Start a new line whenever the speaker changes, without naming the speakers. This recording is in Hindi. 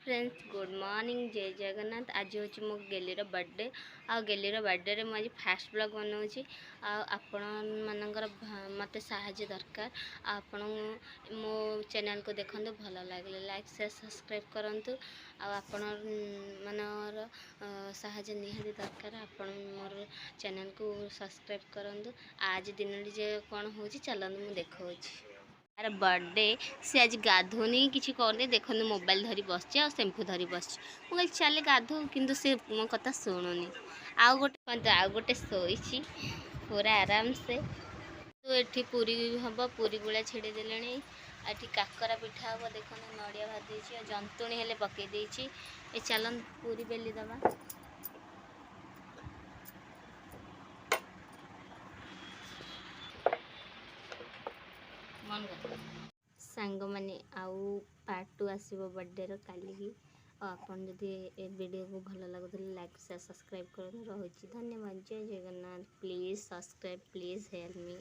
फ्रेंड्स गुड मॉर्निंग जय जगन्नाथ। आज हूँ मो गेलीर बर्थडे आ गेलीर बर्थडे रे मुझे फास्ट ब्लॉग बनाऊँगी। आपण मानकर मत साहाय्य दरकार। आपण मो चैनल को देखो भल लगे लाइक शेयर सब्सक्राइब करूँ। आपण मनर साहाय्य निहाती दरकार। आपण मोर चैनल को सब्सक्राइब करूँ। आज दिन जे कौन हो चलते मुझे देखा यार बर्थडे सी आज गाधोनी किसी करनी देखो मोबाइल धरी बस शैम्पू धरी बस मुझे चले गाधो किंतु से मो कथा शुणुनी आउ गोटे शोची पूरा आराम से। तो ये पूरी हम पूरी गुला छेड़ी देले ये काकरा पिठा हम देख नड़िया भादी जंतुणी हेले पकई ये चलन पूरी बेली दबा। सांग मैंने आउ पार्ट 2 आसो बर्थडे काली की। आपन जदि ए वीडियो को भल लगुला लाइक शेयर सब्सक्राइब कर रही। धन्यवाद। जय Jagannath. Please subscribe please help me.